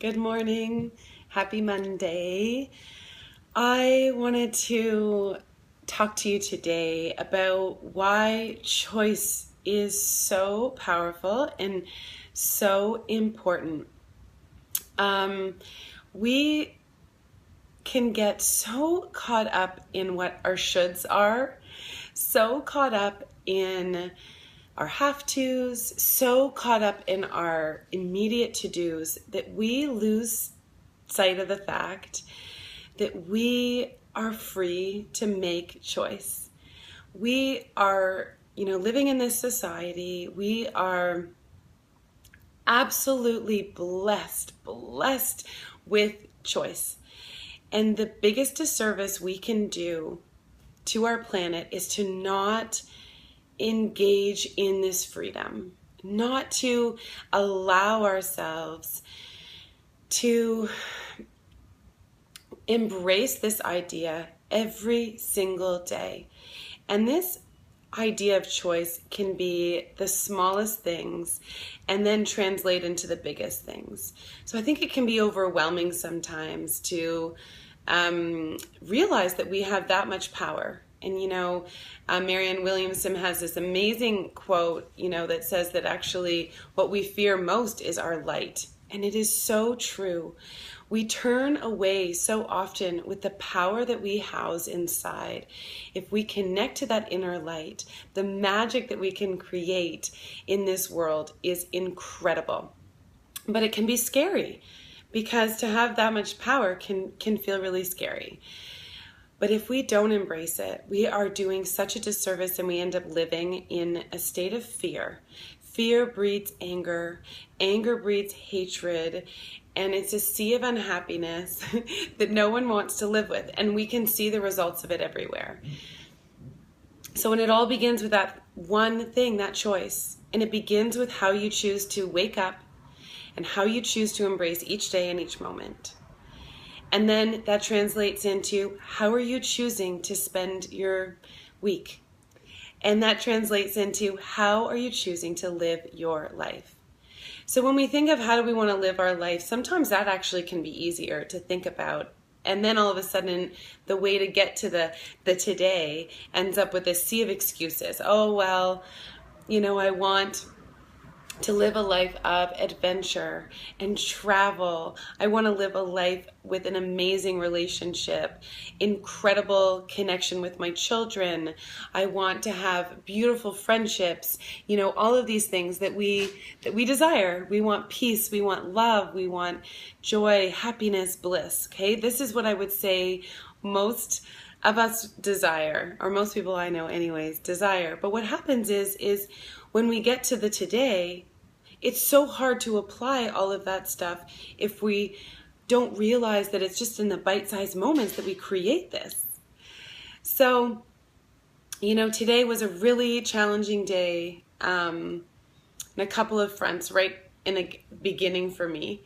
Good morning. Happy Monday. I wanted to talk to you today about why choice is so powerful and so important. We can get so caught up in what our shoulds are, so caught up in our have-tos, so caught up in our immediate to-dos that we lose sight of the fact that we are free to make choice. We are, living in this society. We are absolutely blessed with choice. And the biggest disservice we can do to our planet is to not engage in this freedom, not to allow ourselves to embrace this idea every single day. And this idea of choice can be the smallest things and then translate into the biggest things. So I think it can be overwhelming sometimes to realize that we have that much power. And, Marianne Williamson has this amazing quote, that says that actually what we fear most is our light. And it is so true. We turn away so often with the power that we house inside. If we connect to that inner light, the magic that we can create in this world is incredible. But it can be scary because to have that much power can feel really scary. But if we don't embrace it, we are doing such a disservice and we end up living in a state of fear. Fear breeds anger. Anger breeds hatred. And it's a sea of unhappiness that no one wants to live with. And we can see the results of it everywhere. So when it all begins with that one thing, that choice, and it begins with how you choose to wake up and how you choose to embrace each day and each moment. And then that translates into how are you choosing to spend your week? And that translates into how are you choosing to live your life? So when we think of how do we want to live our life, sometimes that actually can be easier to think about. And then all of a sudden, the way to get to the today ends up with a sea of excuses. Oh, well, I want to live a life of adventure and travel. I want to live a life with an amazing relationship, incredible connection with my children. I want to have beautiful friendships, all of these things that we desire. We want peace, we want love, we want joy, happiness, bliss. Okay? This is what I would say most of us desire, or most people I know anyways, desire. But what happens is when we get to the today, it's so hard to apply all of that stuff if we don't realize that it's just in the bite-sized moments that we create this. So, today was a really challenging day on a couple of fronts, right in the beginning for me,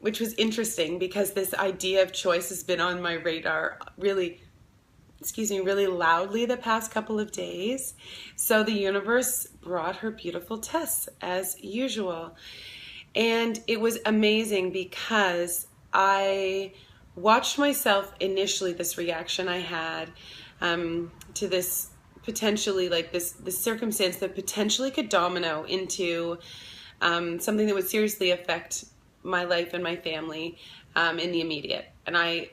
which was interesting because this idea of choice has been on my radar really loudly the past couple of days. So the universe brought her beautiful tests as usual. And it was amazing because I watched myself initially, this reaction I had to this potentially this circumstance that potentially could domino into something that would seriously affect my life and my family in the immediate. And my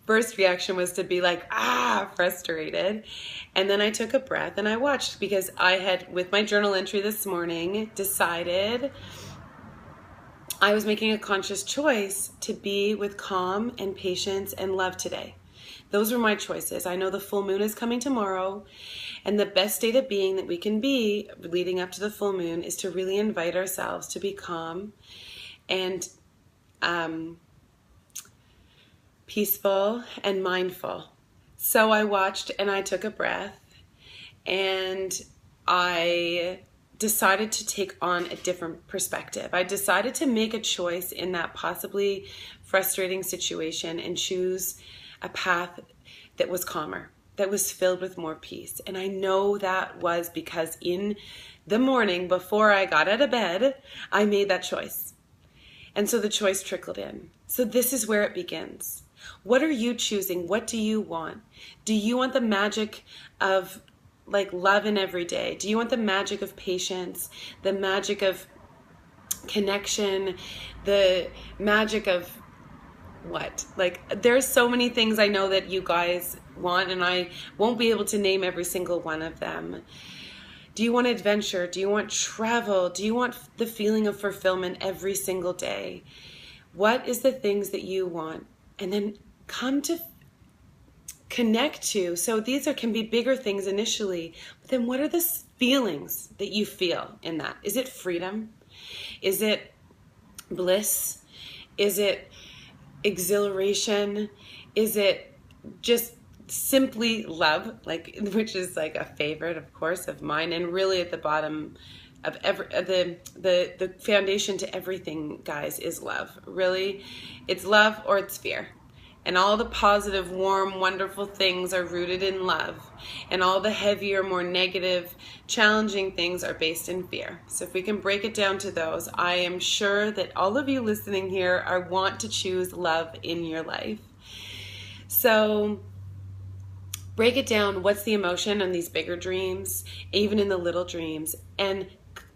first reaction was to be frustrated. And then I took a breath and I watched because I had, with my journal entry this morning, decided I was making a conscious choice to be with calm and patience and love today. Those were my choices. I know the full moon is coming tomorrow, and the best state of being that we can be leading up to the full moon is to really invite ourselves to be calm and peaceful and mindful. So I watched and I took a breath and I decided to take on a different perspective. I decided to make a choice in that possibly frustrating situation and choose a path that was calmer, that was filled with more peace. And I know that was because in the morning before I got out of bed, I made that choice. And so the choice trickled in. So this is where it begins. What are you choosing? What do you want? Do you want the magic of like love in every day? Do you want the magic of patience, the magic of connection, the magic of what? Like, there's so many things I know that you guys want, and I won't be able to name every single one of them. Do you want adventure? Do you want travel? Do you want the feeling of fulfillment every single day? What is the things that you want? And then come to connect to. So these can be bigger things initially, but then what are the feelings that you feel in that? Is it freedom? Is it bliss? Is it exhilaration? Is it just simply love, like, which is like a favorite, of course, of mine, and really at the bottom of the foundation to everything, guys, is love. Really, it's love or it's fear. And all the positive, warm, wonderful things are rooted in love. And all the heavier, more negative, challenging things are based in fear. So if we can break it down to those, I am sure that all of you listening here want to choose love in your life. So break it down. What's the emotion in these bigger dreams, even in the little dreams? And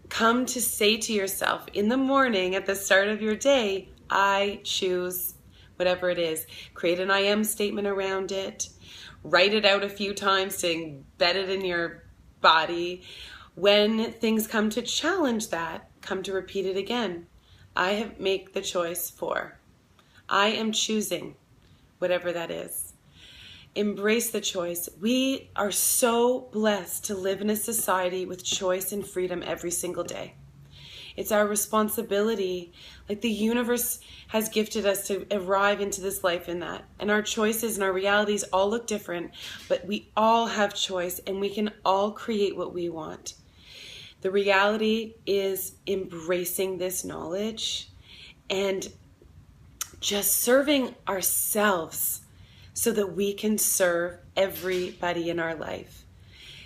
come to say to yourself in the morning at the start of your day, I choose whatever it is. Create an I am statement around it. Write it out a few times to embed it in your body. When things come to challenge that, come to repeat it again. Make the choice for. I am choosing whatever that is. Embrace the choice. We are so blessed to live in a society with choice and freedom every single day. It's our responsibility. Like, the universe has gifted us to arrive into this life in that. And our choices and our realities all look different, but we all have choice and we can all create what we want. The reality is embracing this knowledge and just serving ourselves so that we can serve everybody in our life.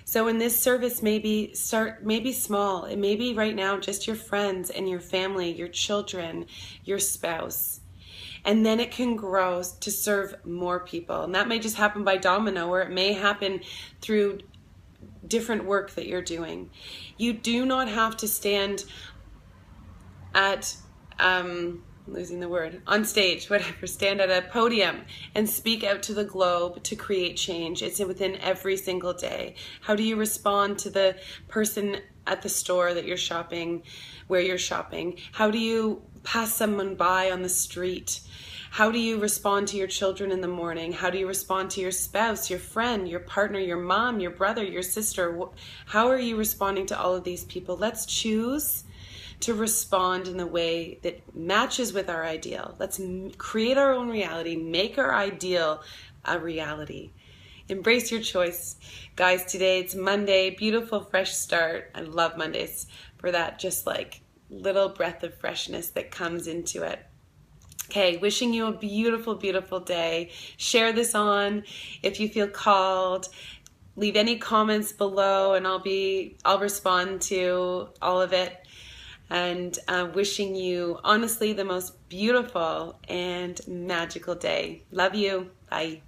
So in this service, maybe small. It may be right now just your friends and your family, your children, your spouse. And then it can grow to serve more people. And that may just happen by domino, or it may happen through different work that you're doing. You do not have to stand at on stage, whatever, stand at a podium and speak out to the globe to create change. It's within every single day. How do you respond to the person at the store that you're shopping, where you're shopping? How do you pass someone by on the street? How do you respond to your children in the morning? How do you respond to your spouse, your friend, your partner, your mom, your brother, your sister? How are you responding to all of these people? Let's choose to respond in the way that matches with our ideal. Let's create our own reality, make our ideal a reality. Embrace your choice. Guys, today it's Monday, beautiful fresh start. I love Mondays for that just like little breath of freshness that comes into it. Okay, wishing you a beautiful, beautiful day. Share this on if you feel called. Leave any comments below and I'll respond to all of it. And wishing you, honestly, the most beautiful and magical day. Love you. Bye.